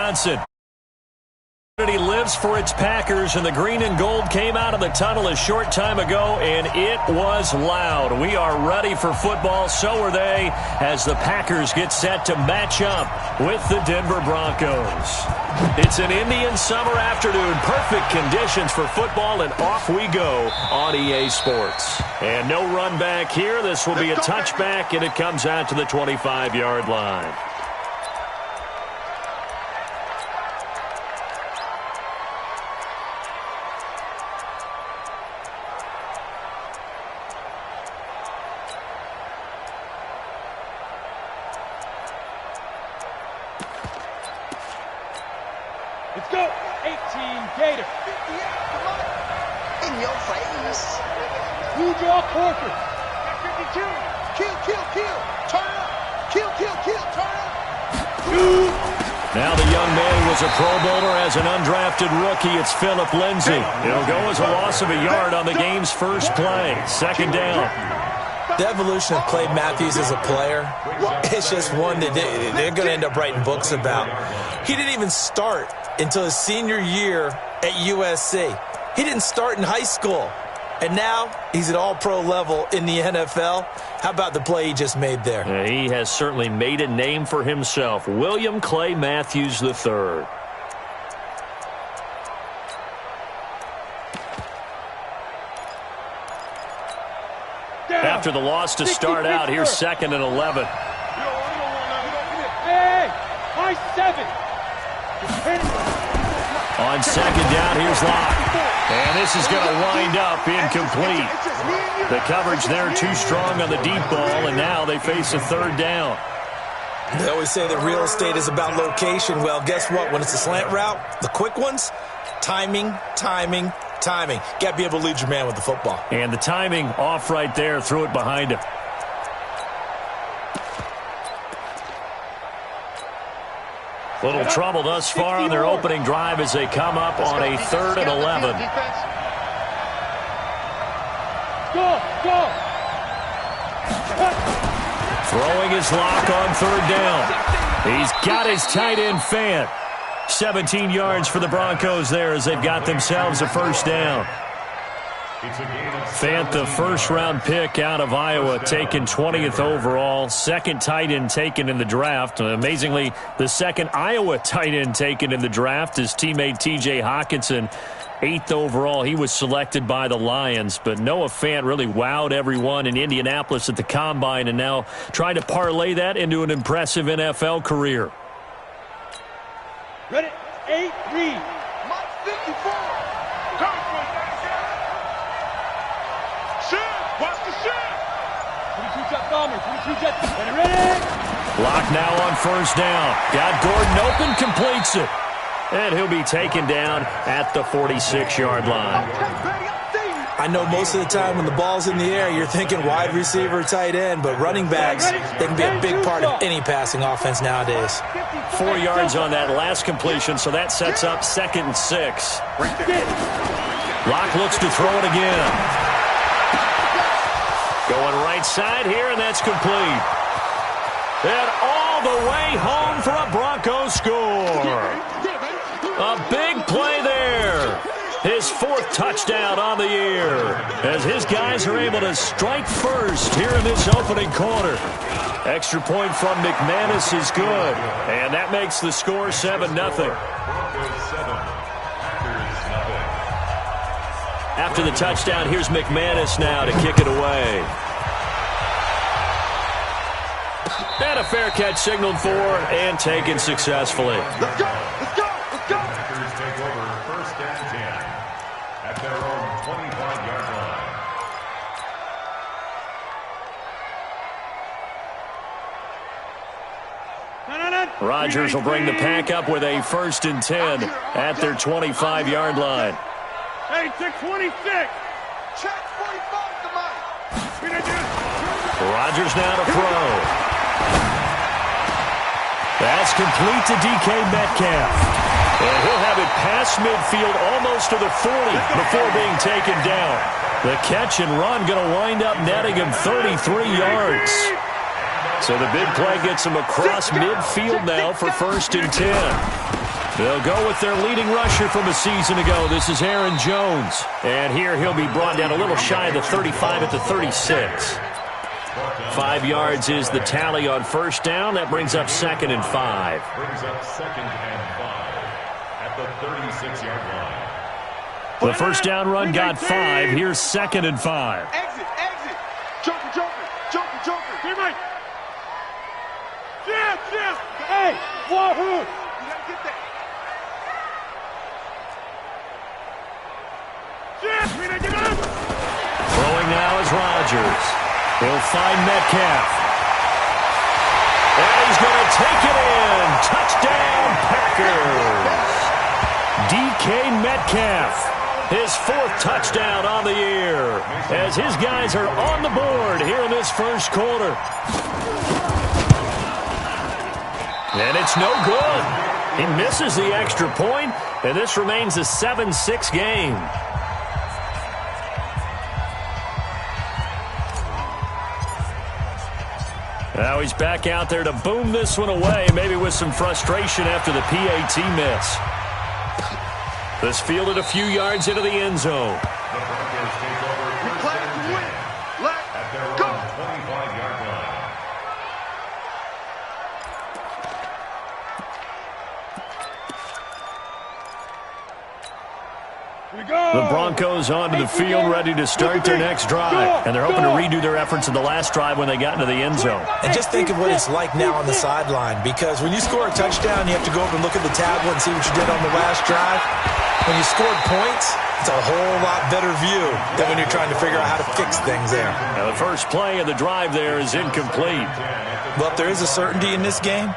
Wisconsin. He lives for its Packers, and the green and gold came out of the tunnel a short time ago, and it was loud. We are ready for football. So are they, as the Packers get set to match up with the Denver Broncos. It's an Indian summer afternoon. Perfect conditions for football, and off we go on EA Sports. And no run back here. This will be a touchback, and it comes out to the 25-yard line. Let's go. 18 Gator. In your face. Blue draw Corker. 52. Kill, kill, kill. Turn up. Kill, kill, kill. Turn up. Now the young man was a Pro Bowler as an undrafted rookie. It's Phillip Lindsay. It'll go as a loss of a yard on the game's first play. Second down. The evolution of Clay Matthews as a player, it's just one that they're going to end up writing books about. He didn't even start until his senior year at USC. He didn't start in high school. And now he's at all-pro level in the NFL. How about the play he just made there? Yeah, he has certainly made a name for himself. William Clay Matthews III. After the loss to start out, here's 2nd and 11. Hey, high 7. On second down, here's Locke. And this is going to wind up incomplete. The coverage there too strong on the deep ball, and now they face a third down. They always say that real estate is about location. Well, guess what? When it's a slant route, the quick ones, timing. Got to be able to lead your man with the football. And the timing off right there. Threw it behind him. Little trouble thus far on their opening drive as they come up on a 3rd and 11. Go. Throwing his Lock on 3rd down. He's got his tight end Fant. 17 yards for the Broncos there as they've got themselves a first down. Fant, the first-round pick out of Iowa, taken 20th overall. Second tight end taken in the draft. Amazingly, the second Iowa tight end taken in the draft is teammate T.J. Hockenson. 8th overall, he was selected by the Lions. But Noah Fant really wowed everyone in Indianapolis at the Combine and now trying to parlay that into an impressive NFL career. Ready? 8, read. Mike 54. Watch the shot. 22 Jet Bomber. 22 Jet. Ready? Lock now on first down. Got Gordon open, completes it. And he'll be taken down at the 46-yard line. I know most of the time when the ball's in the air, you're thinking wide receiver, tight end, but running backs, they can be a big part of any passing offense nowadays. 4 yards on that last completion, so that sets up 2nd and 6. Lock looks to throw it again. Going right side here, and that's complete. And all the way home for a Broncos score. A big play there. His 4th touchdown on the year as his guys are able to strike first here in this opening quarter. Extra point from McManus is good, and that makes the score 7-0. After the touchdown, here's McManus now to kick it away. And a fair catch signaled for and taken successfully. Let's go. Packers take over 1st and 10 at their own 25-yard No. Rodgers will bring the pack up with a 1st and 10 at their 25-yard line. Hey, 626. Check 45 to Mike. Rodgers now to throw. That's complete to DK Metcalf. And he'll have it past midfield almost to the 40 before being taken down. The catch and run going to wind up netting him 33 yards. So the big play gets him across midfield now for 1st and 10. They'll go with their leading rusher from a season ago. This is Aaron Jones. And here he'll be brought down a little shy of the 35 at the 36. 5 yards is the tally on first down. That brings up 2nd and 5. Brings up 2nd and 5 at the 36-yard line. The first down run got 5. Here's 2nd and 5. Exit, exit. Junkie, junkie, junkie, junkie. Here, Mike. Yeah, yeah. Hey, wahoo. You gotta get that. Throwing now is Rodgers. He'll find Metcalf. And he's going to take it in. Touchdown, Packers. DK Metcalf, his 4th touchdown on the year, as his guys are on the board here in this first quarter. And it's no good. He misses the extra point, and this remains a 7-6 game. Now he's back out there to boom this one away, maybe with some frustration after the PAT miss. This fielded a few yards into the end zone. The Broncos take over first and 10 at their own 25-yard line. The Broncos onto the field, ready to start their next drive. And they're hoping to redo their efforts in the last drive when they got into the end zone. And just think of what it's like now on the sideline, because when you score a touchdown, you have to go over and look at the tablet and see what you did on the last drive. When you scored points, it's a whole lot better view than when you're trying to figure out how to fix things there. Now the first play of the drive there is incomplete. Well, if there is a certainty in this game,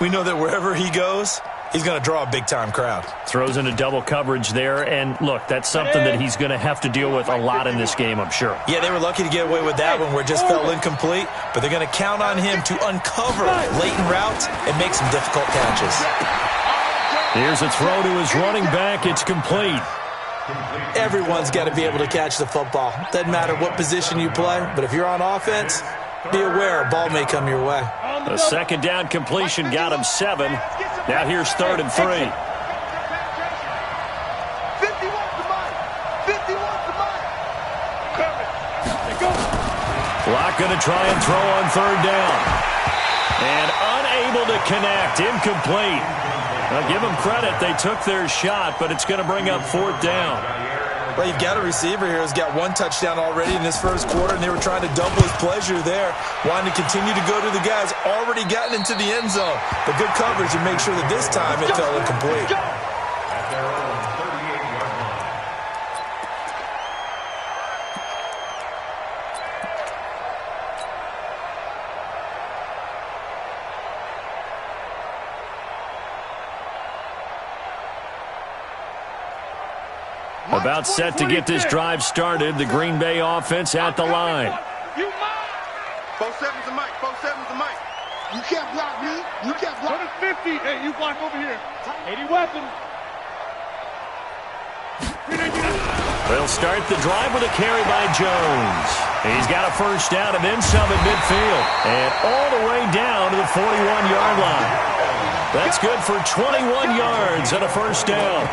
we know that wherever he goes, he's going to draw a big-time crowd. Throws into double coverage there, and look, that's something that he's going to have to deal with a lot in this game, I'm sure. Yeah, they were lucky to get away with that one where it just fell incomplete, but they're going to count on him to uncover latent routes and make some difficult catches. Here's a throw to his running back. It's complete. Everyone's got to be able to catch the football. Doesn't matter what position you play, but if you're on offense, be aware a ball may come your way. The second down completion got him 7. Now here's 3rd and 3. 50 wants the money. 50 wants the money. Locke going to try and throw on 3rd down. And unable to connect. Incomplete. Now give them credit. They took their shot, but it's going to bring up 4th down. Well, you've got a receiver here who's got 1 touchdown already in this first quarter, and they were trying to double his pleasure there, wanting to continue to go to the guys already gotten into the end zone. But good coverage to make sure that this time it fell incomplete. At their own 38-yard line. About set to get this drive started. The Green Bay offense at the line. 4-7's the mic. 4-7's the mic. You can't block me. You can't block. 50. Hey, you block over here. 80 weapons. They'll start the drive with a carry by Jones. He's got a first down and then some at midfield. And all the way down to the 41-yard line. That's good for 21 yards and a first down.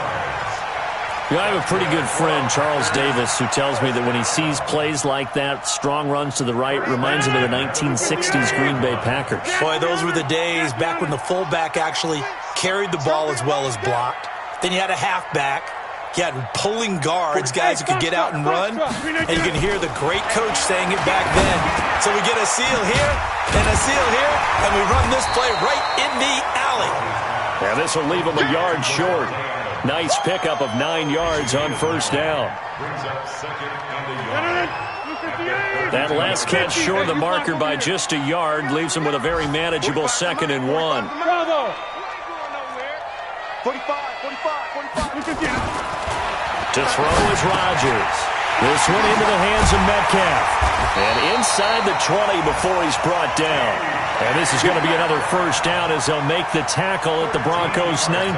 I have a pretty good friend, Charles Davis, who tells me that when he sees plays like that, strong runs to the right, reminds him of the 1960s Green Bay Packers. Boy, those were the days back when the fullback actually carried the ball as well as blocked. Then you had a halfback. You had pulling guards, guys who could get out and run. And you can hear the great coach saying it back then. So we get a seal here and a seal here, and we run this play right in the alley. Now this will leave him a yard short. Nice pickup of 9 yards on first down. That last catch short of the marker by just a yard leaves him with a very manageable 2nd and 1. Bravo. 45. To throw is Rodgers. This one into the hands of Metcalf. And inside the 20 before he's brought down. And this is going to be another first down as they'll make the tackle at the Broncos 19.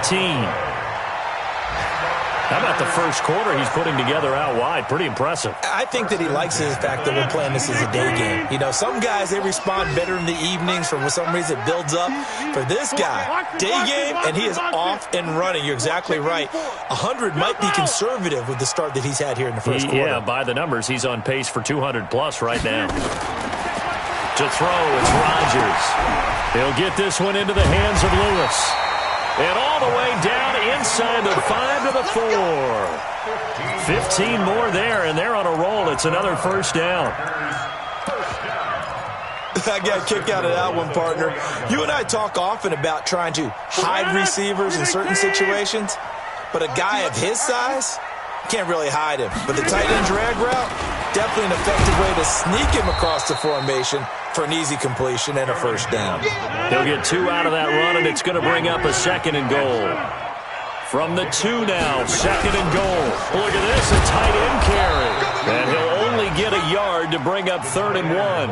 How about the first quarter he's putting together out wide? Pretty impressive. I think that he likes the fact that we're playing this as a day game. You know, some guys, they respond better in the evenings. For some reason, it builds up. For this guy, day game, and he is off and running. You're exactly right. 100 might be conservative with the start that he's had here in the first quarter. Yeah, by the numbers, he's on pace for 200-plus right now. To throw, it's Rodgers. He'll get this one into the hands of Lewis. And all the way down inside the 5 to the 4. 15 more there, and they're on a roll. It's another first down. I got a kick out of that one, partner. You and I talk often about trying to hide receivers in certain situations, but a guy of his size can't really hide him. But the tight end drag route, definitely an effective way to sneak him across the formation for an easy completion and a first down. He'll get 2 out of that run, and it's going to bring up a 2nd and goal. From the 2 now, 2nd and goal. Look at this, a tight end carry. And he'll only get a yard to bring up 3rd and 1.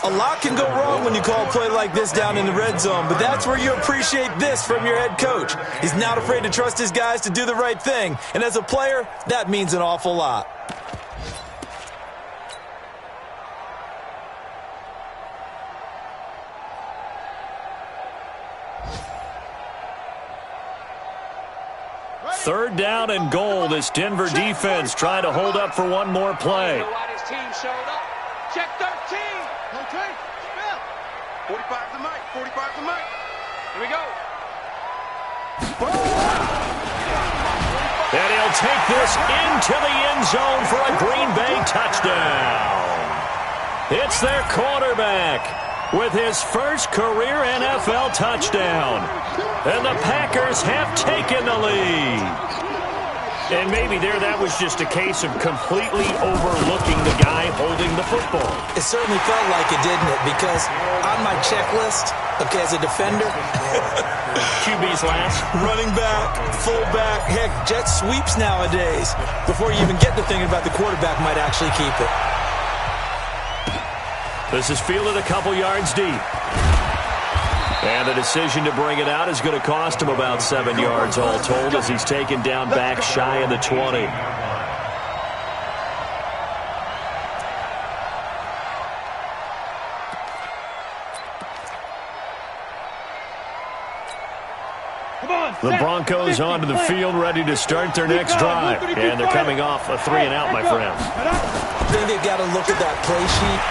A lot can go wrong when you call a play like this down in the red zone, but that's where you appreciate this from your head coach. He's not afraid to trust his guys to do the right thing, and as a player, that means an awful lot. Third down and goal. This Denver defense trying to hold up for one more play. His team showed up. Check 13. Okay, spell. 45 to Mike, 45 to Mike. Here we go. And he'll take this into the end zone for a Green Bay touchdown. It's their quarterback with his first career NFL touchdown. And the Packers have taken the lead. And maybe that was just a case of completely overlooking the guy holding the football. It certainly felt like it, didn't it? Because on my checklist, okay, as a defender, QB's last. running back, fullback, heck, jet sweeps nowadays. Before you even get to thinking about the quarterback might actually keep it. This is fielded a couple yards deep. And the decision to bring it out is going to cost him about 7 yards all told as he's taken down back shy of the 20. The Broncos onto the field ready to start their next drive. And they're coming off a 3-and-out, my friend. I think they've got to look at that play sheet.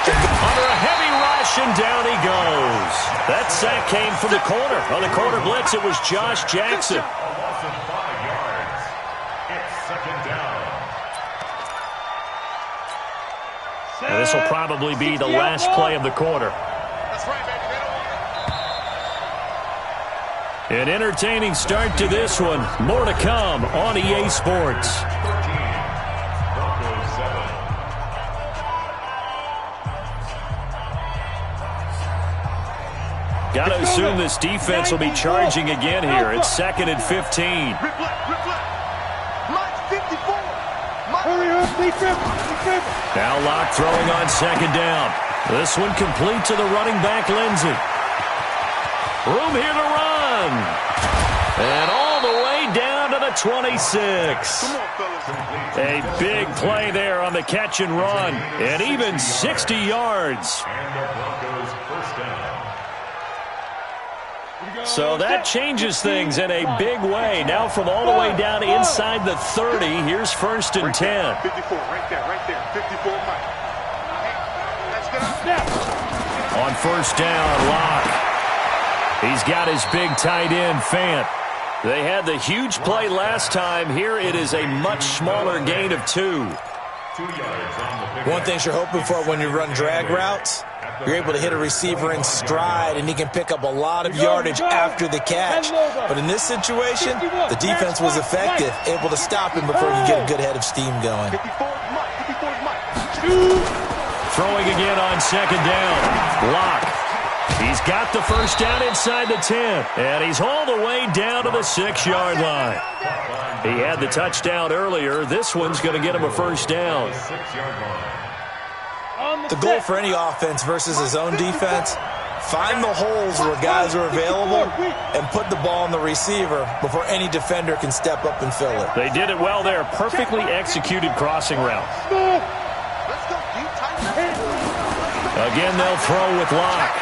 Under a heavy rush, and down he goes. That sack came from the corner. On the corner blitz, it was Josh Jackson. Loss of 5 yards. It's 2nd down. And this will probably be the last play of the quarter. That's right, baby. They don't want it. An entertaining start to this one. More to come on EA Sports. 13. Broncos 7. Got to assume this defense will be charging again here. It's 2nd and 15. Rip left, rip left. Mike 54. Mike. Hurry up, defense. Now Locke throwing on 2nd down. This one complete to the running back, Lindsey. Room here to run. And all the way down to the 26. Come on, fellas. A big play there on the catch and run. And even 60 yards. And the Broncos first down. So that changes things in a big way. Now from all the way down inside the 30, here's 1st and 10. 54, right there. 54, Mike. Let's get up. On 1st down, Locke. He's got his big tight end, Fant. They had the huge play last time. Here it is a much smaller gain of 2. 2 yards on the pick. One thing you're hoping for when you run drag routes, you're able to hit a receiver in stride, and he can pick up a lot of yardage after the catch. But in this situation, the defense was effective, able to stop him before you get a good head of steam going. 54, Mike. 54, Mike. Throwing again on 2nd down. Locke. He's got the first down inside the 10. And he's all the way down to the 6-yard line. He had the touchdown earlier. This one's going to get him a first down. 6-yard line. The goal for any offense versus his own defense, Find the holes where guys are available and put the ball on the receiver before any defender can step up and fill it. They did it well there. Perfectly executed crossing route. Again, they'll throw with Locke.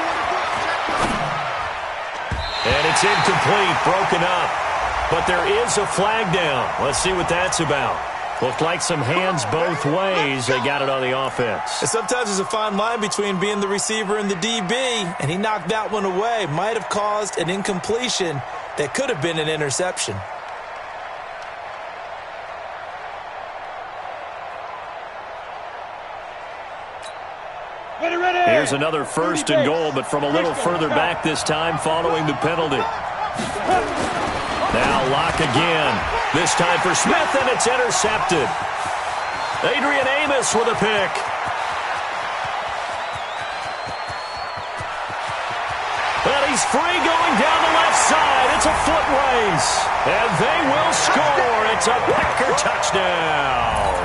And it's incomplete, broken up. But there is a flag down. Let's see what that's about. Looked like some hands both ways. They got it on the offense. And sometimes there's a fine line between being the receiver and the DB, and he knocked that one away. Might have caused an incompletion that could have been an interception. Here's another 1st and goal, but from a little further back this time following the penalty. Now Locke again. This time for Smith, and it's intercepted. Adrian Amos with a pick. And he's free going down the left side. It's a foot race. And they will score. It's a Packer touchdown.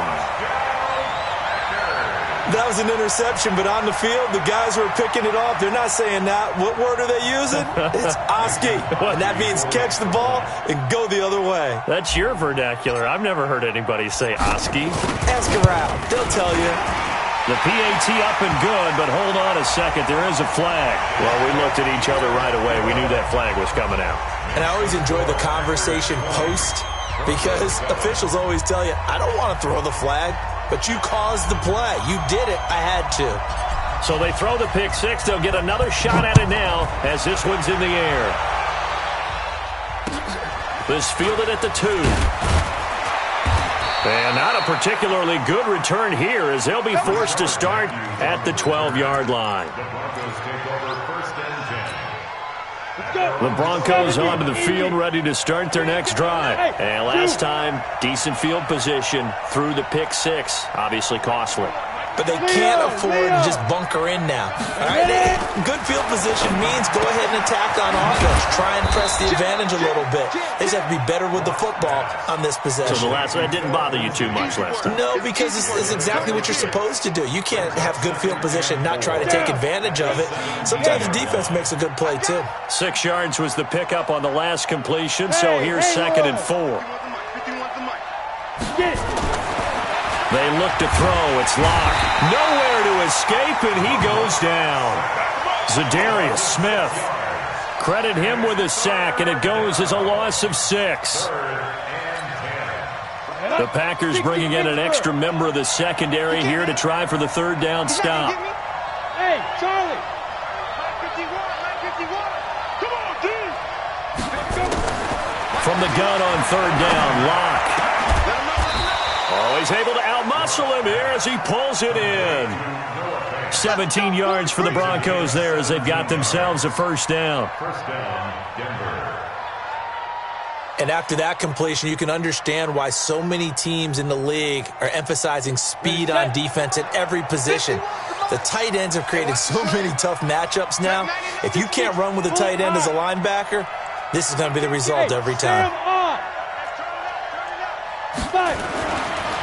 That was an interception, but on the field, the guys who are picking it off, they're not saying that. What word are they using? It's Oski. And that means catch the ball and go the other way. That's your vernacular. I've never heard anybody say Oski. Ask around. They'll tell you. The PAT up and good, but hold on a second. There is a flag. Well, we looked at each other right away. We knew that flag was coming out. And I always enjoy the conversation post because officials always tell you, I don't want to throw the flag. But you caused the play. You did it. I had to. So they throw the pick six. They'll get another shot at it now as this one's in the air. This fielded at the 2. And not a particularly good return here as they'll be forced to start at the 12-yard line. The Broncos take over 1st and 10. The Broncos onto the field, ready to start their next drive. And last time, decent field position through the pick six. Obviously costly. But they can't afford to just bunker in now. All right, good field position means go ahead and attack on offense. Try and press the advantage a little bit. They just have to be better with the football on this possession. So the last one didn't bother you too much last time? No, because it's exactly what you're supposed to do. You can't have good field position and not try to take advantage of it. Sometimes the defense makes a good play, too. 6 yards was the pickup on the last completion, so here's 2nd and 4. They look to throw. It's Locke. Nowhere to escape, and he goes down. Zadarius Smith. Credit him with a sack, and it goes as a loss of 6. The Packers bringing in an extra member of the secondary here to try for the 3rd down stop. Hey, Charlie. 951. Come on, dude. From the gun on 3rd down, Locke. Oh, he's able to outmuscle him here as he pulls it in. 17 yards for the Broncos there as they've got themselves a 1st down. 1st down, Denver. And after that completion, you can understand why so many teams in the league are emphasizing speed on defense at every position. The tight ends have created so many tough matchups now. If you can't run with a tight end as a linebacker, this is going to be the result every time.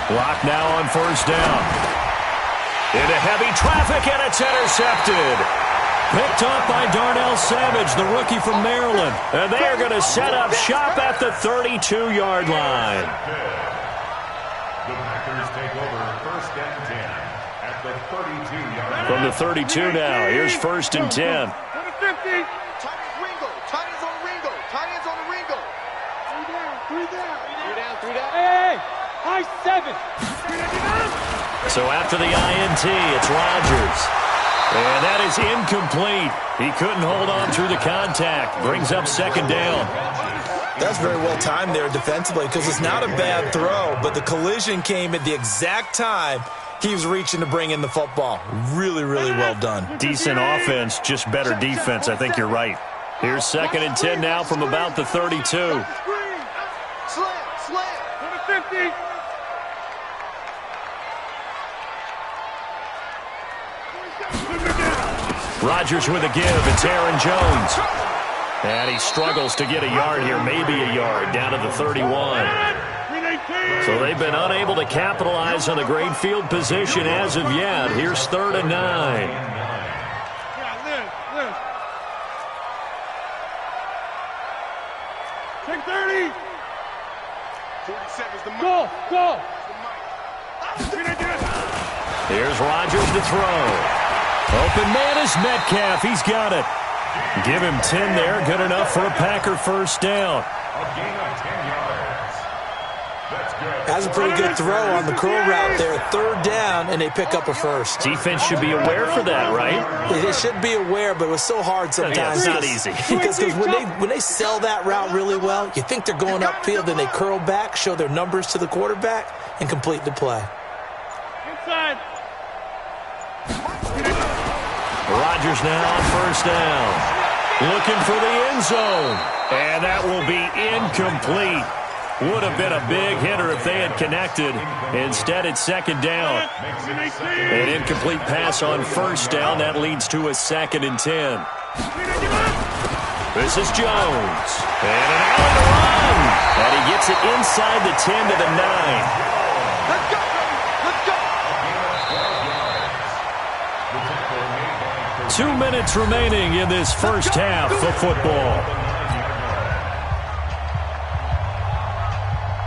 Locke now on 1st down. Into heavy traffic, and it's intercepted. Picked up by Darnell Savage, the rookie from Maryland. And they are going to set up shop at the 32-yard line. The Packers take over 1st and 10 at the 32-yard line. From the 32 now, here's 1st and 10. Hey, high 7. So after the INT, it's Rodgers. And that is incomplete. He couldn't hold on through the contact. Brings up 2nd down. That's very well timed there defensively because it's not a bad throw, but the collision came at the exact time he was reaching to bring in the football. Really, really well done. Decent offense, just better defense. I think you're right. Here's 2nd and 10 now from about the 32. Slam. 50. Rodgers with a give. It's Aaron Jones. And he struggles to get a yard here, maybe a yard, down to the 31. So they've been unable to capitalize on the great field position as of yet. Here's 3rd and 9. Take 30. 40 seconds to Go, go. Here's Rodgers to throw. Open man is Metcalf. He's got it. Give him 10 there. Good enough for a Packer first down. A gain of 10 yards. That's good. That's a pretty good throw on the curl route there. Third down, and they pick up a first. Defense should be aware for that, right? They should be aware, but it was so hard sometimes. Yeah, it's not easy. Because when they sell that route really well, you think they're going upfield, then they curl back, show their numbers to the quarterback, and complete the play. Inside. Rodgers now on first down. Looking for the end zone. And that will be incomplete. Would have been a big hitter if they had connected. Instead, it's second down. An incomplete pass on first down. That leads to a 2nd and 10. This is Jones. And an Allen run. And he gets it inside the 10 to the 9. Let's go, baby. Let's go. 2 minutes remaining in this first half of football.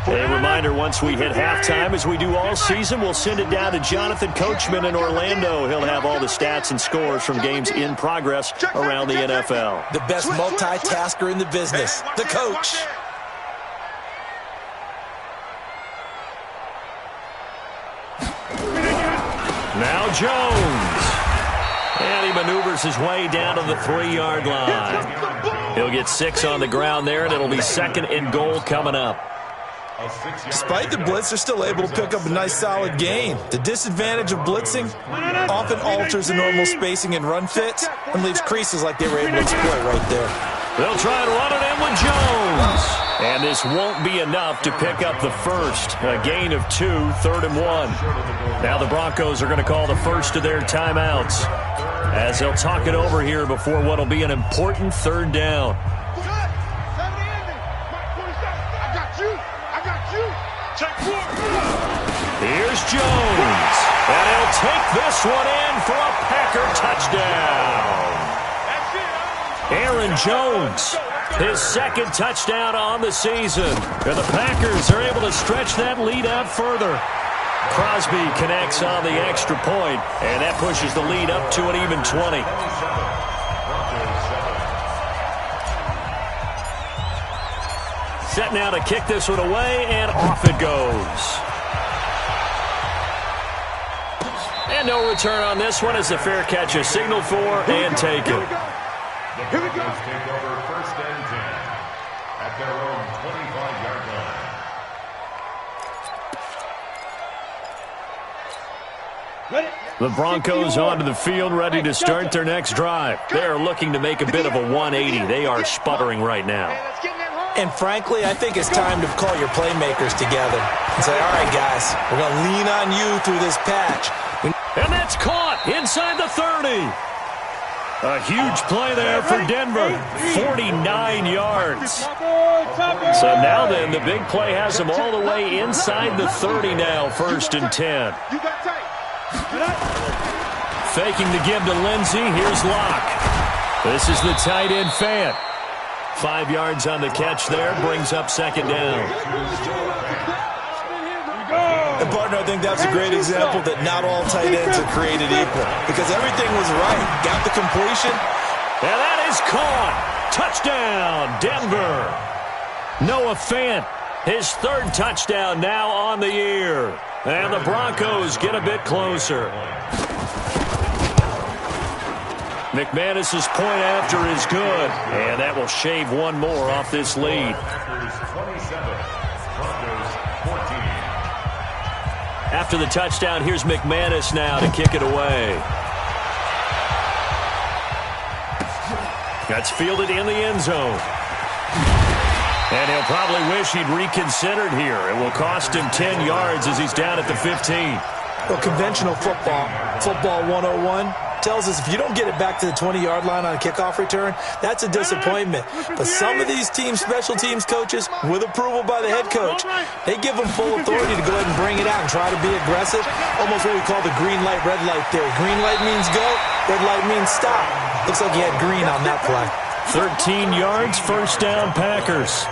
A reminder, once we hit halftime, as we do all season, we'll send it down to Jonathan Coachman in Orlando. He'll have all the stats and scores from games in progress around the NFL. The best multitasker in the business, the coach. Now Jones. And he maneuvers his way down to the 3-yard line. He'll get 6 on the ground there, and it'll be 2nd and goal coming up. Despite the blitz, they're still able to pick up a nice solid gain. The disadvantage of blitzing often alters the normal spacing and run fits and leaves creases like they were able to exploit right there. They'll try to run it in with Jones. And this won't be enough to pick up the first. A gain of 2, 3rd and 1. Now the Broncos are going to call the first of their timeouts as they'll talk it over here before what will be an important 3rd down. Here's Jones. And he'll take this one in for a Packer touchdown. Aaron Jones, his 2nd touchdown on the season. And the Packers are able to stretch that lead out further. Crosby connects on the extra point, and that pushes the lead up to an even 20. Set now to kick this one away, and off it goes. And no return on this one as the fair catch is signaled for and taken. The Broncos take over 1st and 10 at their own 25-yard line. The Broncos onto the field, ready to start their next drive. They're looking to make a bit of a 180. They are sputtering right now. And frankly, I think it's time to call your playmakers together and say, all right, guys, we're going to lean on you through this patch. And that's caught inside the 30. A huge play there for Denver, 49 yards. So now then, the big play has them all the way inside the 30 now, 1st and 10. Faking the give to Lindsey, here's Locke. This is the tight end Fant. 5 yards on the catch there, brings up 2nd down. And, partner, I think that's a great example that not all tight ends are created equal because everything was right. Got the completion. And that is caught. Touchdown, Denver. Noah Fant, his 3rd touchdown now on the year. And the Broncos get a bit closer. McManus's point after is good. And that will shave one more off this lead. Packers 27, Broncos 14. After the touchdown, here's McManus now to kick it away. That's fielded in the end zone. And he'll probably wish he'd reconsidered here. It will cost him 10 yards as he's down at the 15. Well, conventional football 101, tells us if you don't get it back to the 20-yard line on a kickoff return, that's a disappointment. But some of these teams, special teams coaches, with approval by the head coach, they give them full authority to go ahead and bring it out and try to be aggressive, almost what we call the green light, red light theory. Green light means go, red light means stop. Looks like he had green on that play. 13 yards, 1st down Packers.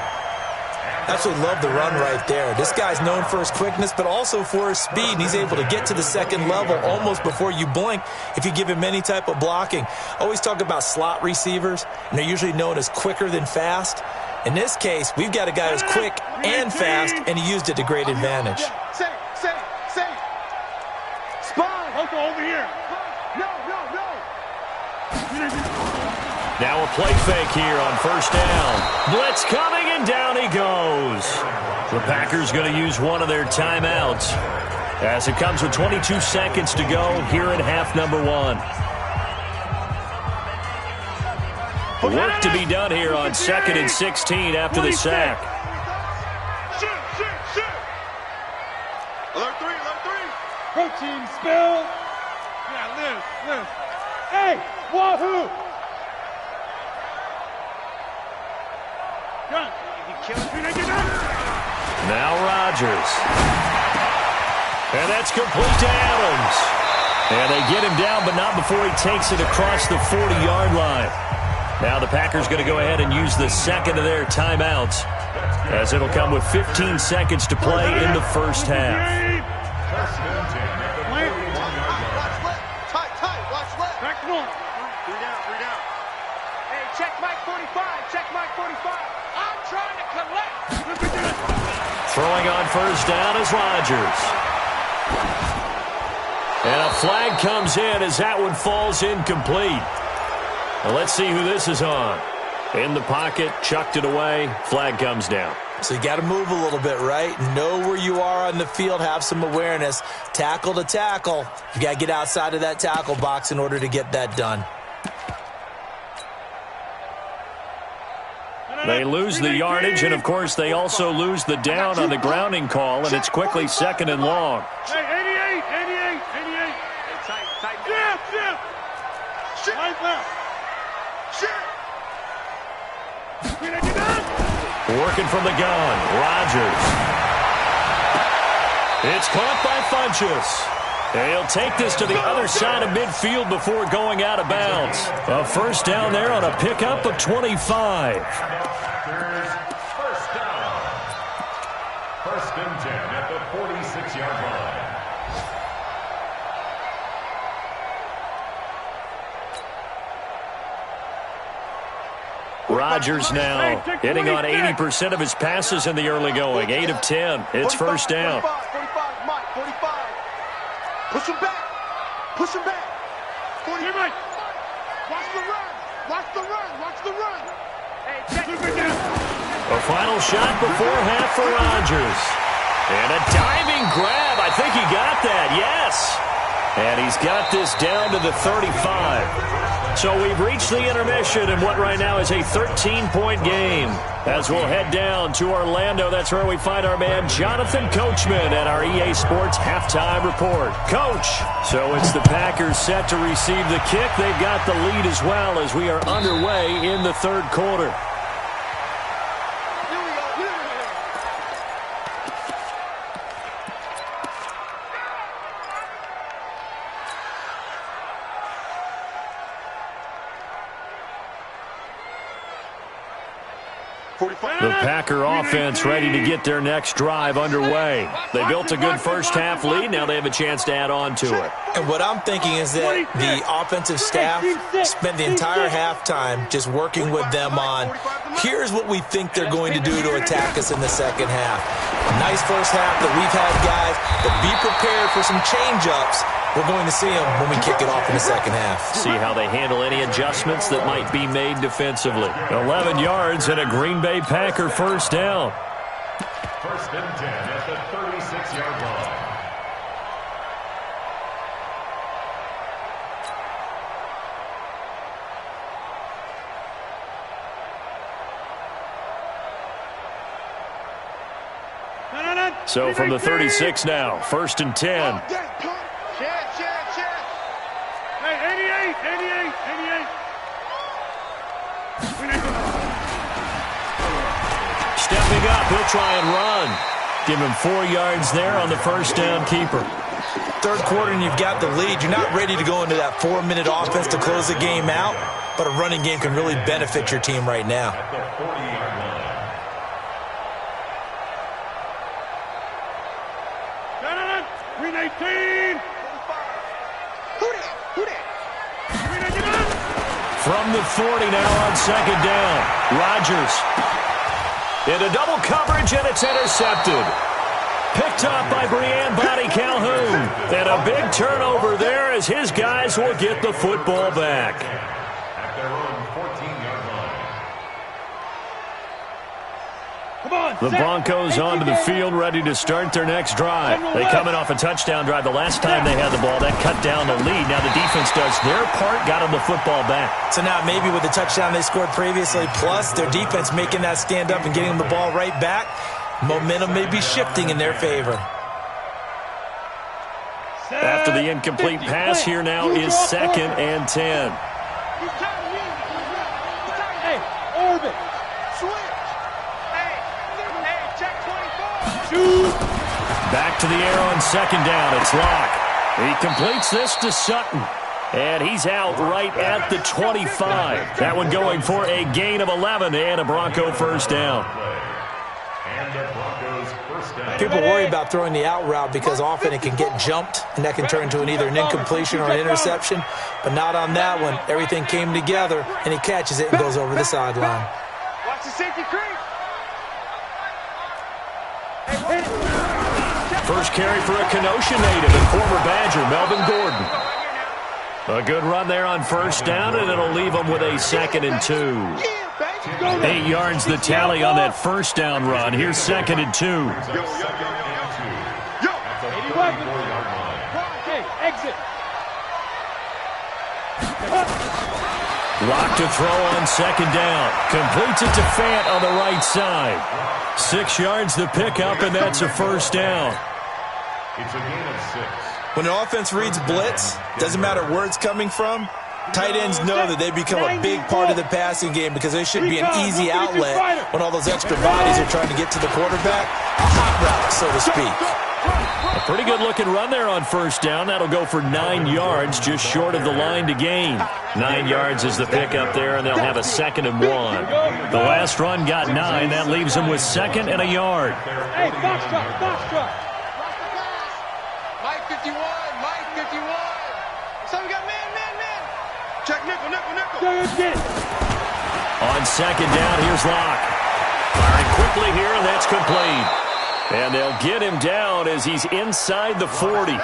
Absolutely love the run right there. This guy's known for his quickness, but also for his speed. And he's able to get to the second level almost before you blink if you give him any type of blocking. Always talk about slot receivers, and they're usually known as quicker than fast. In this case, we've got a guy who's quick and fast, and he used it to great advantage. Say. Spine. Uncle, over here. No. Now a play fake here on first down. Blitz coming, and down he goes. The Packers going to use one of their timeouts as it comes with 22 seconds to go here in half number 1. Work to be done here on 2nd and 16 after the sack. Shoot. Alert 3. Protein spill. Yeah, live. Hey, wahoo! Gun. Now Rodgers. And that's complete to Adams. And they get him down, but not before he takes it across the 40-yard line. Now the Packers going to go ahead and use the second of their timeouts, as it'll come with 15 seconds to play in the first half. Tight. Watch left. Back north. 3 down. Hey, check Mike 45. I'm trying to collect. Throwing on first down is Rodgers. And a flag comes in as that one falls incomplete. Now let's see who this is on. In the pocket, chucked it away, flag comes down. So you got to move a little bit, right? Know where you are on the field, have some awareness. Tackle to tackle. You got to get outside of that tackle box in order to get that done. They lose the yardage, and of course they also lose the down on the grounding call, and it's quickly 2nd and long. Hey, 88. Tight. Shift. Right left. Working from the gun, Rodgers. It's caught by Funchess. He'll take this to the other side of midfield before going out of bounds. A first down there on a pickup of 25. First down. 1st and 10 at the 46-yard line. Rodgers now hitting on 80% of his passes in the early going. 8 of 10. It's first down. 45, Mike, 45. Push him back. 40. Mike. Watch the run. Hey, check it. A final shot before half for Rodgers. And a diving grab. I think he got that. Yes. And he's got this down to the 35. So we've reached the intermission in what right now is a 13-point game. As we'll head down to Orlando, that's where we find our man Jonathan Coachman at our EA Sports Halftime Report. Coach, so it's the Packers set to receive the kick. They've got the lead as well as we are underway in the third quarter. The Packer offense ready to get their next drive underway. They built a good first-half lead. Now they have a chance to add on to it. And what I'm thinking is that the offensive staff spent the entire halftime just working with them on, here's what we think they're going to do to attack us in the second half. Nice first half that we've had, guys, but be prepared for some change-ups. We're going to see them when we kick it off in the second half. See how they handle any adjustments that might be made defensively. 11 yards and a Green Bay Packer first down. 1st and 10 at the 36-yard line. So from the 36 now, 1st and 10. Hey, 88. Stepping up, he'll try and run. Give him 4 yards there on the first down keeper. Third quarter and you've got the lead. You're not ready to go into that 4-minute offense to close the game out, but a running game can really benefit your team right now. At the 40-yard line. Green 18. Who that? From the 40 now on second down. Rodgers into double coverage, and it's intercepted. Picked up by Brian Bonnie Calhoun. And a big turnover there as his guys will get the football back. At their own 14-yard line. Come on, The Broncos onto the field, ready to start their next drive. They come in off a touchdown drive the last time they had the ball. That cut down the lead. Now the defense does their part, got them the football back. So now maybe with the touchdown they scored previously, plus their defense making that stand up and getting the ball right back, momentum may be shifting in their favor. After the incomplete pass, here now is 2nd and 10. Hey, orbit. Switch. Hey, check 24. Shoot. Back to the air on second down. It's Locke. He completes this to Sutton. And he's out right at the 25. That one going for a gain of 11 and a Bronco first down. And the Broncos first down. People worry about throwing the out route because often it can get jumped, and that can turn into either an incompletion or an interception. But not on that one. Everything came together, and he catches it and goes over the sideline. Watch the safety creep. First carry for a Kenosha native and former Badger, Melvin Gordon. A good run there on first down, and it'll leave them with a 2nd and 2. 8 yards the tally on that first down run. Here's 2nd and 2. Yo. 81. Okay, exit. Lock to throw on second down. Completes it to Fant on the right side. 6 yards the pickup, and that's a first down. It's a gain of 6. When an offense reads blitz, doesn't matter where it's coming from, tight ends know that they become a big part of the passing game because they should be an easy outlet when all those extra bodies are trying to get to the quarterback. A hot route, so to speak. A pretty good-looking run there on first down. That'll go for 9 yards, just short of the line to gain. 9 yards is the pickup there, and they'll have a 2nd and 1. The last run got 9. That leaves them with 2nd and a yard. Hey, box truck. Mike 51. So we got man. Check nickel. Get it. On second down, here's Locke. Firing quickly here, and that's complete. And they'll get him down as he's inside the 40.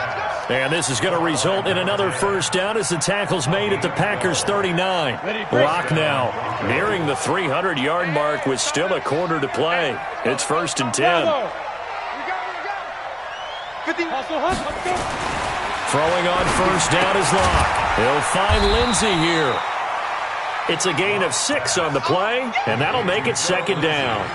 And this is going to result in another first down as the tackle's made at the Packers' 39. Locke now nearing the 300-yard mark with still a quarter to play. It's 1st and 10. We got it. 50. Hustle. Throwing on first down is Locke. He'll find Lindsey here. It's a gain of 6 on the play, and that'll make it 2nd down.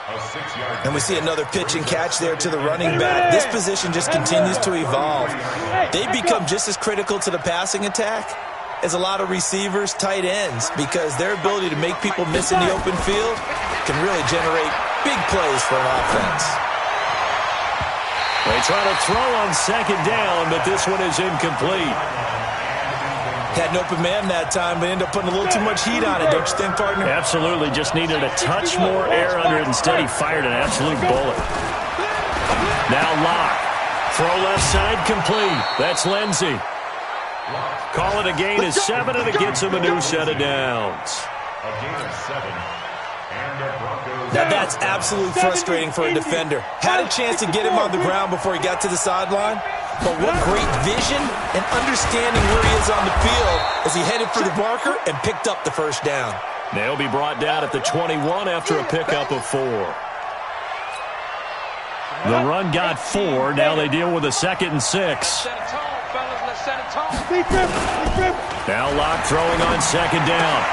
A 6-yard. And we see another pitch and catch there to the running back. This position just continues to evolve. They become just as critical to the passing attack as a lot of receivers, tight ends, because their ability to make people miss in the open field can really generate big plays for an offense. They try to throw on second down, but this one is incomplete. Had an open man that time, but ended up putting a little too much heat on it, don't you think, partner? Absolutely. Just needed a touch more air under it. Instead, he fired an absolute bullet. Now Locke. Throw left side complete. That's Lindsey. Call it a gain of 7, and it gets him a new set of downs. A gain of 7. And the Broncos. Now that's absolutely frustrating for a defender. Had a chance to get him on the ground before he got to the sideline, but what great vision and understanding where he is on the field as he headed for the marker and picked up the first down. They'll be brought down at the 21 after a pickup of 4. The run got 4. Now they deal with a 2nd and 6. Set a tone, fellas. Let's set a tone. Now Locke throwing on second down.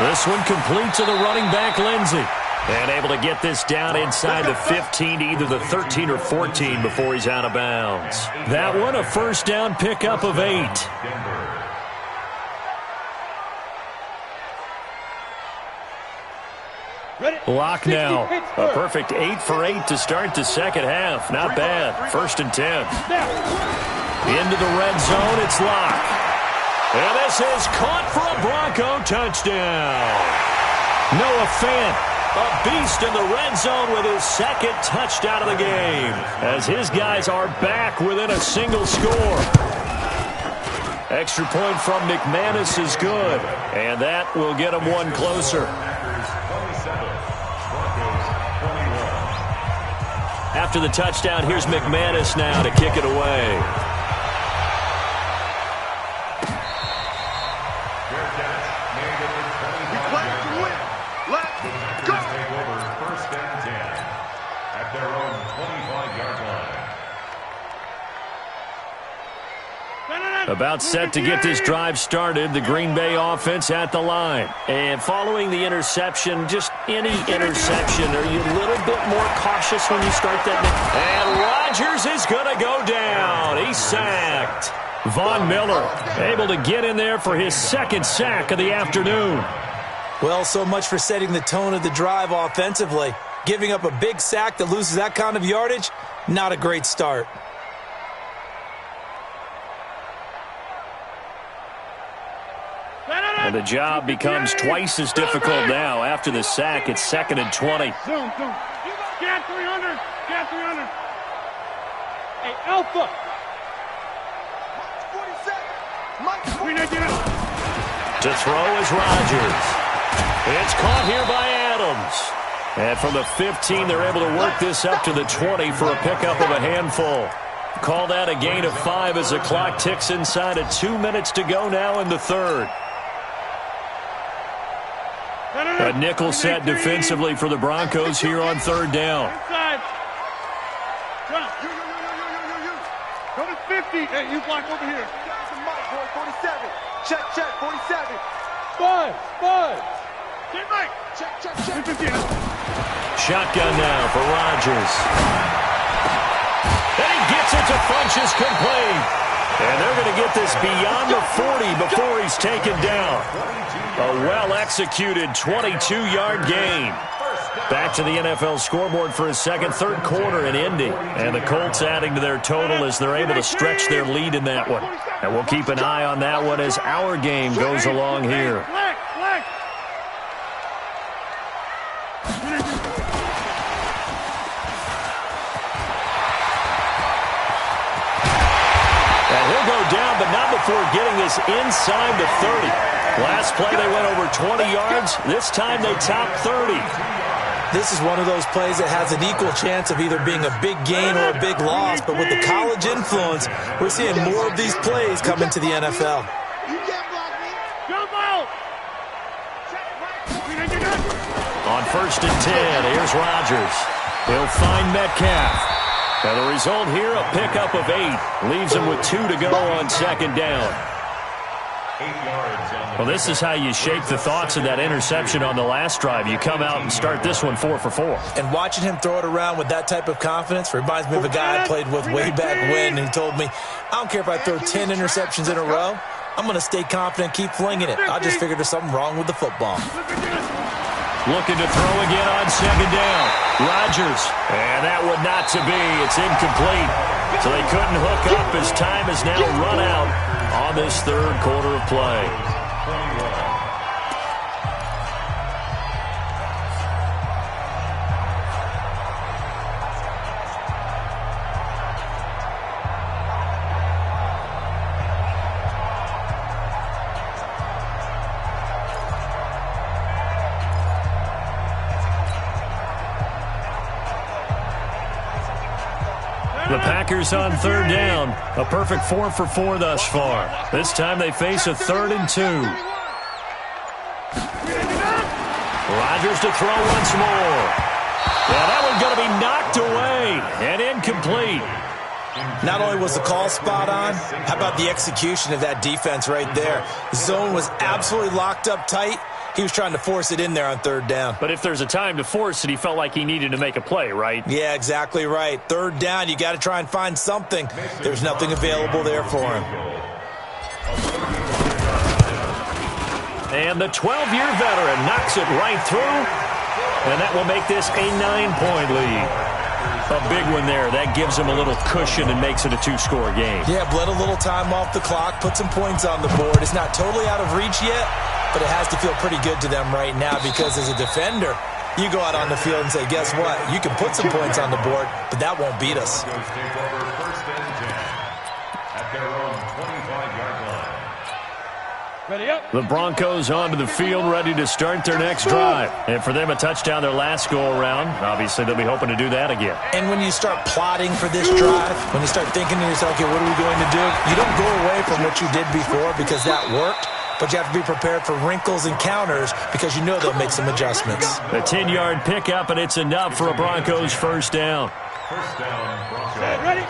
This one complete to the running back, Lindsey. And able to get this down inside the 15 to either the 13 or 14 before he's out of bounds. That one a first down pickup of 8. Locke now. A perfect 8 for 8 to start the second half. Not bad. 1st and 10. Into the red zone, it's Locke. And this is caught for a Bronco touchdown. Noah Fant A beast in the red zone with his second touchdown of the game, as his guys are back within a single score. Extra point from McManus is good, and that will get him one closer. After the touchdown, here's McManus now to kick it away. About set to get this drive started, the Green Bay offense at the line. And following the interception, just any interception, are you a little bit more cautious when you start that? And Rodgers is going to go down. He's sacked. Von Miller able to get in there for his second sack of the afternoon. Well, so much for setting the tone of the drive offensively. Giving up a big sack that loses that kind of yardage, not a great start. And the job becomes twice as difficult now. After the sack, it's 2nd and 20. Zoom. Get 300. Get 300. Hey, Alpha. To throw is Rodgers. It's caught here by Adams. And from the 15, they're able to work this up to the 20 for a pickup of a handful. Call that a gain of 5 as the clock ticks inside of 2 minutes to go now in the third. A nickel set defensively for the Broncos here on third down. Go to 50. Hey, you block over here. 47. Check, 47. Five. Get Mike. Check. Shotgun now for Rodgers. And he gets it to Funchess complete. And they're going to get this beyond the 40 before he's taken down. A well-executed 22-yard gain. Back to the NFL scoreboard for his second, third quarter in Indy. And the Colts adding to their total as they're able to stretch their lead in that one. And we'll keep an eye on that one as our game goes along here. And he'll go down, but not before getting this inside the 30. Last play they went over 20 yards. This time they topped 30. This is one of those plays that has an equal chance of either being a big gain or a big loss, but with the college influence, we're seeing more of these plays come into the NFL. On 1st and 10, here's Rodgers. He'll find Metcalf. And the result here, a pickup of 8. Leaves him with 2 to go on 2nd down. Well, this is how you shake the thoughts of that interception on the last drive. You come out and start this one 4 for 4. And watching him throw it around with that type of confidence reminds me of a guy I played with way back when, who told me, I don't care if I throw 10 interceptions in a row, I'm going to stay confident, keep flinging it. I just figured there's something wrong with the football. Looking to throw again on 2nd down. Rodgers, and that would not to be. It's incomplete. So they couldn't hook up as time has now run out on this third quarter of play. The Packers on 3rd down. A perfect 4 for 4 thus far. This time they face a 3rd and 2. Rodgers to throw once more. Yeah, that one's going to be knocked away and incomplete. Not only was the call spot on, how about the execution of that defense right there? The zone was absolutely locked up tight. He was trying to force it in there on 3rd down. But if there's a time to force it, he felt like he needed to make a play, right? Yeah, exactly right. 3rd down, you got to try and find something. There's nothing available there for him. And the 12-year veteran knocks it right through. And that will make this a 9-point lead. A big one there. That gives him a little cushion and makes it a 2-score game. Yeah, bled a little time off the clock, put some points on the board. It's not totally out of reach yet, but it has to feel pretty good to them right now because as a defender, You go out on the field and say, guess what? You can put some points on the board, but that won't beat us. Broncos take over first and 10 at their own 25-yard line. Ready up. The Broncos onto the field, ready to start their next drive. And for them, a touchdown their last go-around. Obviously, they'll be hoping to do that again. And when you start plotting for this drive, when you start thinking to yourself, okay, what are we going to do? You don't go away from what you did before because that worked, but you have to be prepared for wrinkles and counters because you know they'll make some adjustments. A 10-yard pickup, and it's enough for a Broncos first down. First down, Broncos. Ready?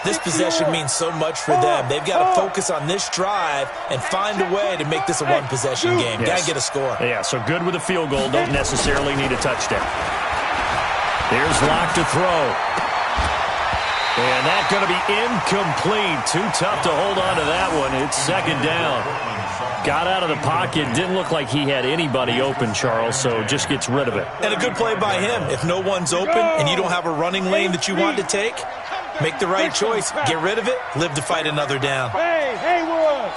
This possession means so much for them. They've got to focus on this drive and find a way to make this a one-possession game. Yes. Got to get a score. Yeah, so good with a field goal. Don't necessarily need a touchdown. Here's Locke to throw. And that's going to be incomplete. Too tough to hold on to that one. It's second down. Got out of the pocket. Didn't look like he had anybody open, Charles, so just gets rid of it. And a good play by him. If no one's open and you don't have a running lane that you want to take, make the right choice. Get rid of it. Live to fight another down. Hey, Haywood.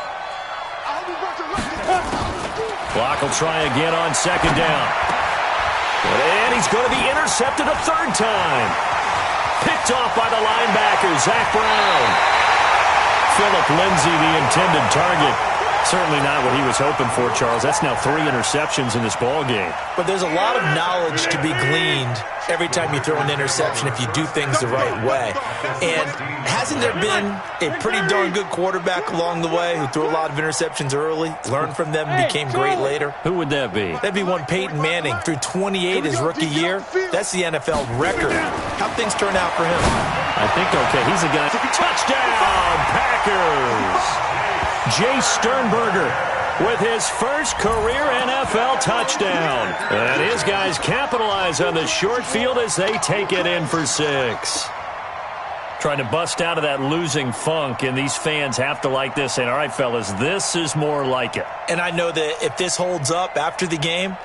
Locke will try again on second down. And he's going to be intercepted a third time. Picked off by the linebacker, Zach Brown. Phillip Lindsay, the intended target. Certainly not what he was hoping for, Charles. That's now 3 interceptions in this ball game. But there's a lot of knowledge to be gleaned every time you throw an interception if you do things the right way. And hasn't there been a pretty darn good quarterback along the way who threw a lot of interceptions early, learned from them, and became great later? Who would that be? That'd be one Peyton Manning. Threw 28 his rookie year. That's the NFL record. How'd things turn out for him? I think okay. He's a guy. Touchdown, Packers! Jay Sternberger with his first career NFL touchdown. And his guys capitalize on the short field as they take it in for 6. Trying to bust out of that losing funk, and these fans have to like this. And all right, fellas, this is more like it. And I know that if this holds up after the game,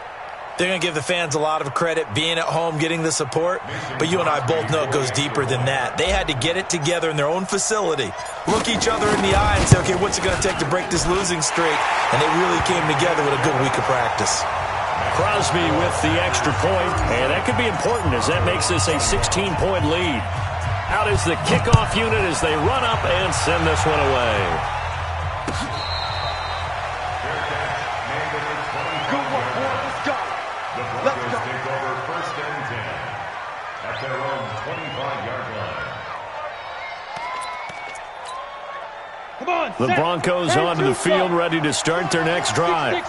they're going to give the fans a lot of credit being at home, getting the support. But you and I both know it goes deeper than that. They had to get it together in their own facility, look each other in the eye and say, okay, what's it going to take to break this losing streak? And they really came together with a good week of practice. Crosby with the extra point, and that could be important as that makes this a 16-point lead. Out is the kickoff unit as they run up and send this one away. The Broncos onto the field, ready to start their next drive. They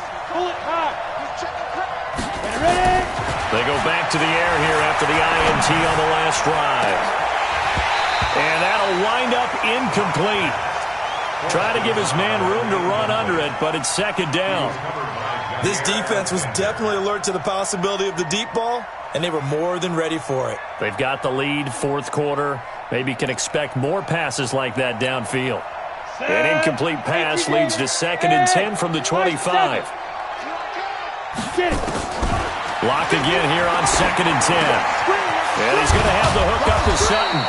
go back to the air here after the INT on the last drive. And that'll wind up incomplete. Try to give his man room to run under it, but it's second down. This defense was definitely alert to the possibility of the deep ball, and they were more than ready for it. They've got the lead, fourth quarter. Maybe can expect more passes like that downfield. An incomplete pass leads to second and 10 from the 25. Locked again here on second and 10. And he's going to have the hook up to Sutton.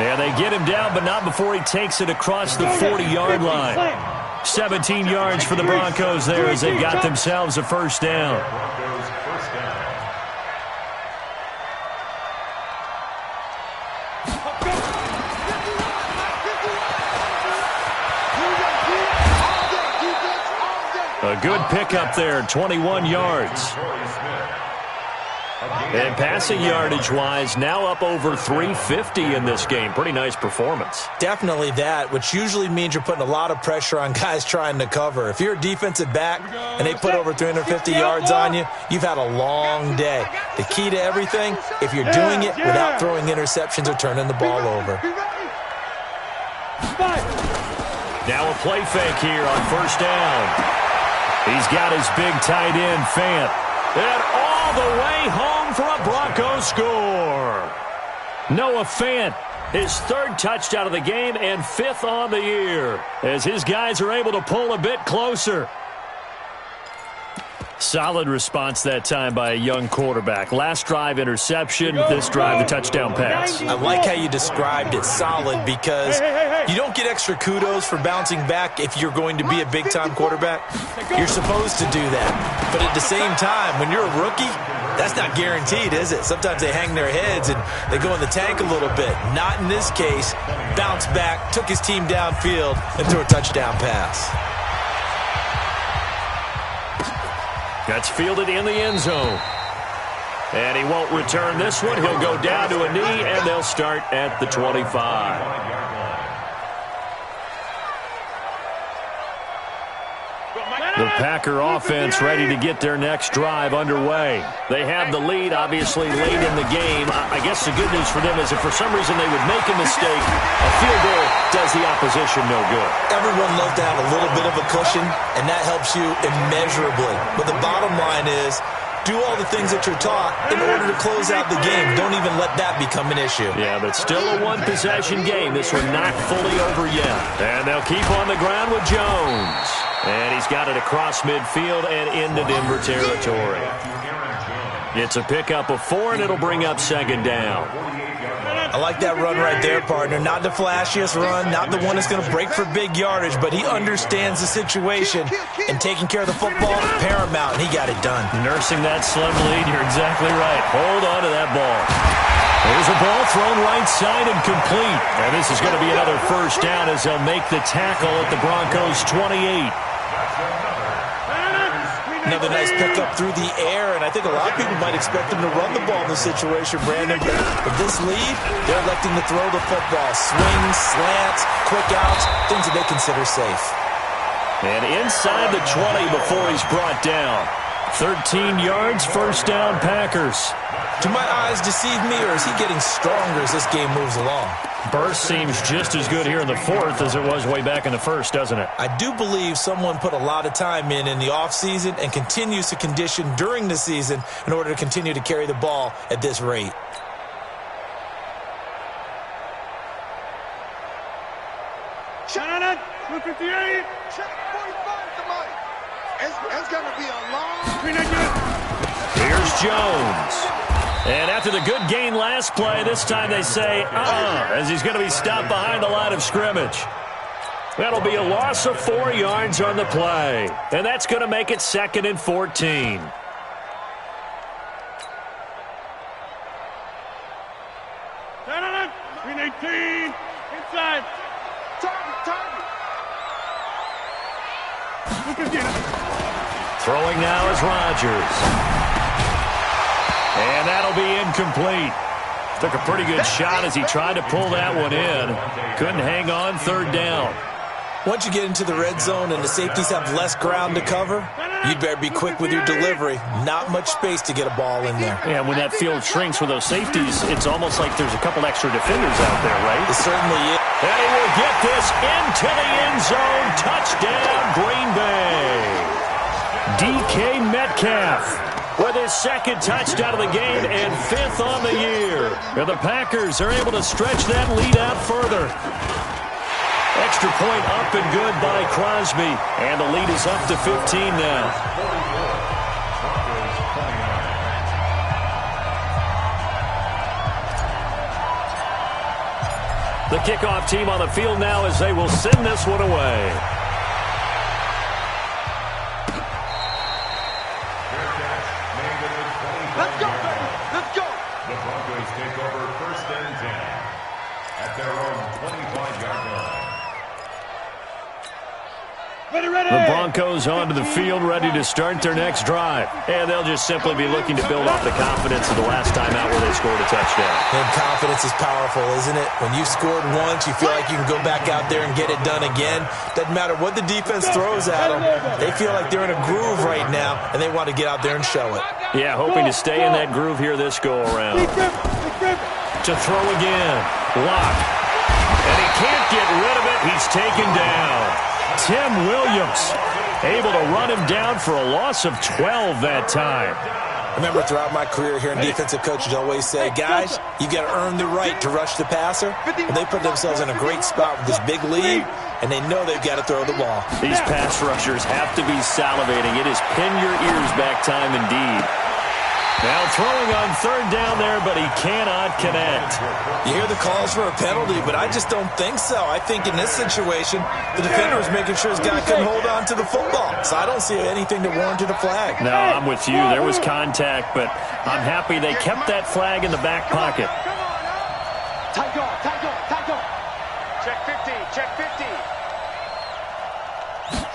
And they get him down, but not before he takes it across the 40-yard line. 17 yards for the Broncos there as they got themselves a first down. A good pickup there, 21 yards. And passing yardage-wise, now up over 350 in this game. Pretty nice performance. Definitely that, which usually means you're putting a lot of pressure on guys trying to cover. If you're a defensive back and they put over 350 yards on you, you've had a long day. The key to everything, if you're doing it without throwing interceptions or turning the ball over. Now a play fake here on first down. He's got his big tight end, Fant. And all the way home for a Broncos score. Noah Fant, his third touchdown of the game and 5th on the year, as his guys are able to pull a bit closer. Solid response that time by a young quarterback. Last drive, interception. This drive, the touchdown pass. I like how you described it, solid, because you don't get extra kudos for bouncing back if you're going to be a big-time quarterback. You're supposed to do that. But at the same time, when you're a rookie, That's not guaranteed, is it? Sometimes they hang their heads and they go in the tank a little bit. Not in this case. Bounced back, took his team downfield, and threw a touchdown pass. That's fielded in the end zone. And he won't return this one. He'll go down to a knee, and they'll start at the 25. The Packer offense ready to get their next drive underway. They have the lead, obviously, late in the game. I guess the good news for them is if for some reason they would make a mistake, a field goal does the opposition no good. Everyone loves to have a little bit of a cushion, and that helps you immeasurably. But the bottom line is, do all the things that you're taught in order to close out the game. Don't even let that become an issue. Yeah, but still a one-possession game. This one not fully over yet. And they'll keep on the ground with Jones. And he's got it across midfield and into Denver territory. It's a pickup of 4, and it'll bring up second down. I like that run right there, partner. Not the flashiest run, not the one that's going to break for big yardage, but he understands the situation, and taking care of the football, paramount, and he got it done. Nursing that slim lead, you're exactly right. Hold on to that ball. There's a ball thrown right side and complete. And this is going to be another first down as they'll make the tackle at the Broncos' 28. Another nice pickup through the air, and I think a lot of people might expect them to run the ball in this situation, Brandon. With this lead, they're electing to throw the football. Swings, slants, quick outs, things that they consider safe. And inside the 20 before he's brought down. 13 yards, first down, Packers. Do my eyes deceive me, or is he getting stronger as this game moves along? Burst seems just as good here in the fourth as it was way back in the first, doesn't it? I do believe someone put a lot of time in the offseason and continues to condition during the season in order to continue to carry the ball at this rate. Shannon, 258. Check 45, somebody. It's going to be a long... Here's Jones. And after the good gain last play, this time they say, as he's going to be stopped behind the line of scrimmage. That'll be a loss of 4 yards on the play. And that's going to make it 2nd and 14. Shannon, 318. Inside. Target. Throwing now is Rodgers. And that'll be incomplete. Took a pretty good shot as he tried to pull that one in. Couldn't hang on, third down. Once you get into the red zone and the safeties have less ground to cover, you'd better be quick with your delivery. Not much space to get a ball in there. Yeah, when that field shrinks with those safeties, it's almost like there's a couple extra defenders out there, right? It certainly is. And he will get this into the end zone. Touchdown, Green Bay. DK Metcalf with his second touchdown of the game and 5th on the year. And the Packers are able to stretch that lead out further. Extra point up and good by Crosby. And the lead is up to 15 now. The kickoff team on the field now as they will send this one away. Let's go, baby. Let's go. The Broncos take over 1st and 10 at their own 25-yard line. The Broncos onto the field, ready to start their next drive. And they'll just simply be looking to build off the confidence of the last time out where they scored a touchdown. And confidence is powerful, isn't it? When you've scored once, you feel like you can go back out there and get it done again. Doesn't matter what the defense throws at them. They feel like they're in a groove right now, and they want to get out there and show it. Yeah, hoping to stay in that groove here this go-around. To throw again. Lock. And he can't get rid of it. He's taken down. Tim Williams able to run him down for a loss of 12 that time. I remember throughout my career hearing defensive coaches always say, guys, you got to earn the right to rush the passer. And they put themselves in a great spot with this big lead, and they know they've got to throw the ball. These pass rushers have to be salivating. It is pin your ears back time indeed. Now throwing on third down there, but he cannot connect. You hear the calls for a penalty, but I just don't think so. I think in this situation, the defender was making sure his guy couldn't hold on to the football. So I don't see anything to warrant a flag. No, I'm with you. There was contact, but I'm happy they kept that flag in the back pocket. Tight guard, tight guard, tight guard. Check 50, check 50.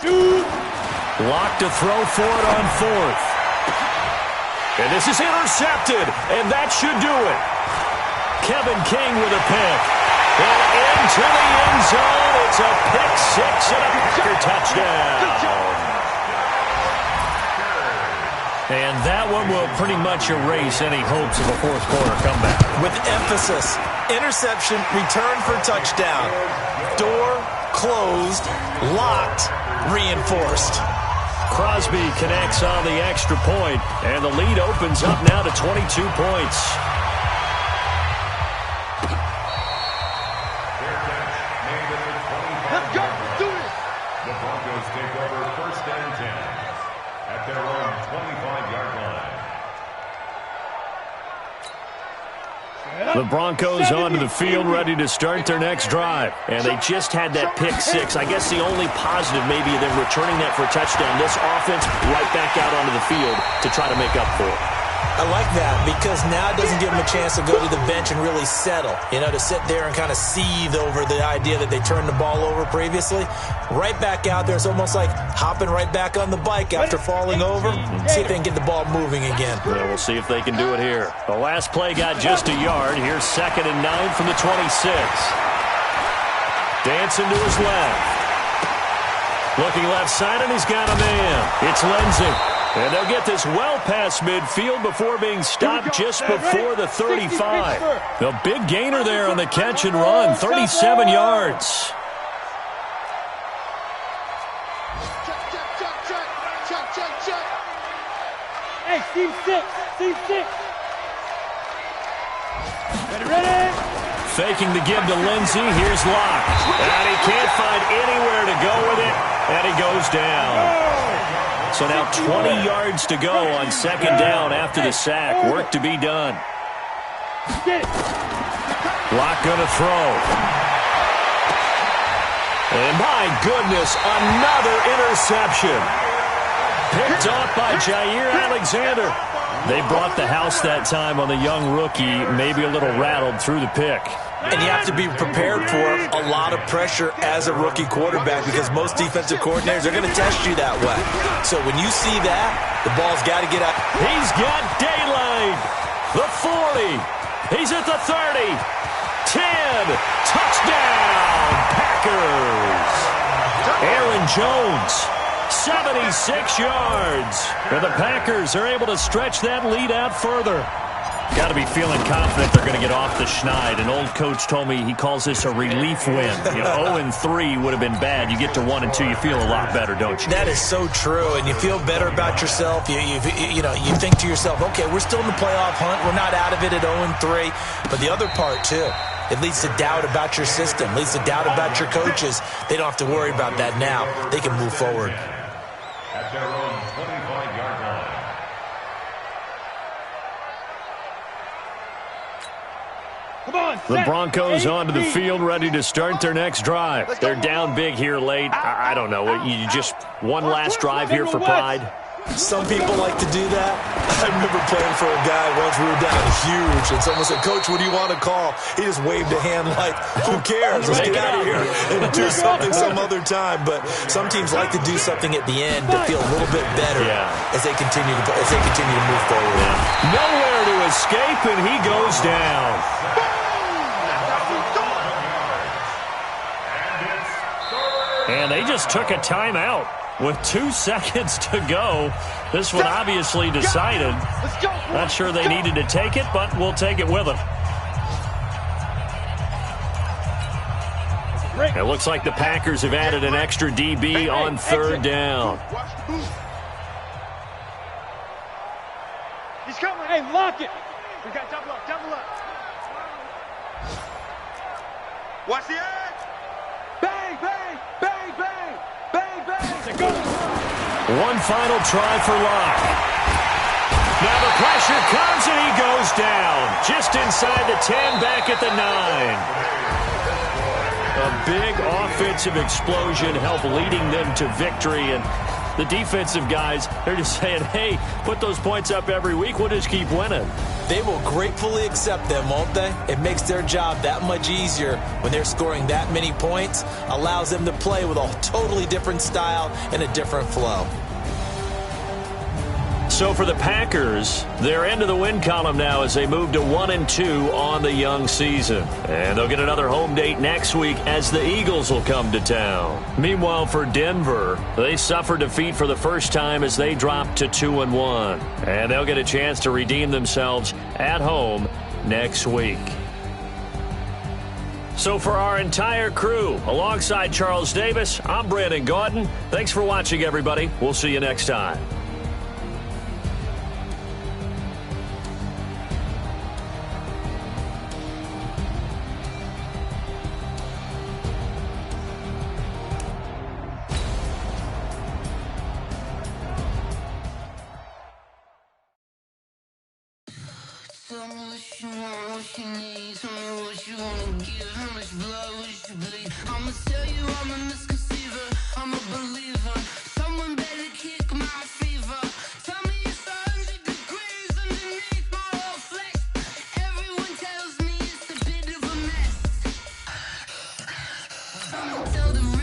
Shoot. Lock to throw for it on fourth. And this is intercepted, and that should do it. Kevin King with a pick. And into the end zone. It's a pick six and a Packer touchdown. And that one will pretty much erase any hopes of a fourth quarter comeback. With emphasis, interception, return for touchdown. Door closed, locked, reinforced. Crosby connects on the extra point, and the lead opens up now to 22 points. Let's go, do it. The Broncos take over first and 10 at their own 25-yard line. The Broncos onto the field, ready to start their next drive. And they just had that pick six. I guess the only positive maybe of them returning that for a touchdown. This offense right back out onto the field to try to make up for it. I like that because now it doesn't give them a chance to go to the bench and really settle. You know, to sit there and kind of seethe over the idea that they turned the ball over previously. Right back out there. It's almost like hopping right back on the bike after falling over. See if they can get the ball moving again. Well, we'll see if they can do it here. The last play got just a yard. Here's 2nd and 9 from the 26. Dancing to his left. Looking left side, and he's got a man. It's Lindsey. And they'll get this well past midfield before being stopped just before the 35. The big gainer there on the catch and run, 37 yards. Check. Hey, team 6. Team 6. Ready? Faking the give to Lindsey. Here's Locke. And he can't find anywhere to go with it. And he goes down. So now 20 yards to go on 2nd down after the sack. Work to be done. Locke going to throw. And my goodness, another interception. Picked off by Jair Alexander. They brought the house that time on the young rookie, maybe a little rattled through the pick. And you have to be prepared for a lot of pressure as a rookie quarterback because most defensive coordinators are going to test you that way. So when you see that, the ball's got to get out. He's got daylight. The 40. He's at the 30. 10. Touchdown, Packers. Aaron Jones, 76 yards. And the Packers are able to stretch that lead out further. Got to be feeling confident they're going to get off the schneid. An old coach told me he calls this a relief win. 0-3 would have been bad. You get to 1-2, you feel a lot better, don't you? That is so true, and you feel better about yourself. You think to yourself, okay, we're still in the playoff hunt. We're not out of it at 0-3. But the other part, too, it leads to doubt about your system, leads to doubt about your coaches. They don't have to worry about that now. They can move forward. At their own 25-yard line. The Broncos onto the field, ready to start their next drive. They're down big here late. I don't know. You just one last drive here for pride. Some people like to do that. I remember playing for a guy once. We were down huge, and someone said, "Coach, what do you want to call?" He just waved a hand like, "Who cares? Let's get out of here and do something some other time." But some teams like to do something at the end to feel a little bit better as they continue to move forward. Nowhere to escape, and he goes down. And they just took a timeout with 2 seconds to go. This one obviously decided. Not sure they needed to take it, but we'll take it with them. It looks like the Packers have added an extra DB on 3rd down. He's coming. Hey, lock it. We got double up, double up. Watch the edge. Bang, bang, bang, bang, bang, bang. Go. One final try for Locke. Now the pressure comes and he goes down. Just inside the 10, back at the 9. A big offensive explosion helped leading them to victory. And the defensive guys, they're just saying, hey, put those points up every week. We'll just keep winning. They will gratefully accept them, won't they? It makes their job that much easier when they're scoring that many points. Allows them to play with a totally different style and a different flow. So for the Packers, they're into the win column now as they move to 1-2 on the young season. And they'll get another home date next week as the Eagles will come to town. Meanwhile, for Denver, they suffered defeat for the first time as they dropped to 2-1. And they'll get a chance to redeem themselves at home next week. So for our entire crew, alongside Charles Davis, I'm Brandon Gaudin. Thanks for watching, everybody. We'll see you next time. Tell me what you want, what you need. Tell me what you wanna give. How much blood would you bleed? I'ma tell you I'm a misconceiver. I'm a believer. Someone better kick my fever. Tell me it's 100 degrees underneath my whole flesh. Everyone tells me it's a bit of a mess. I'ma tell the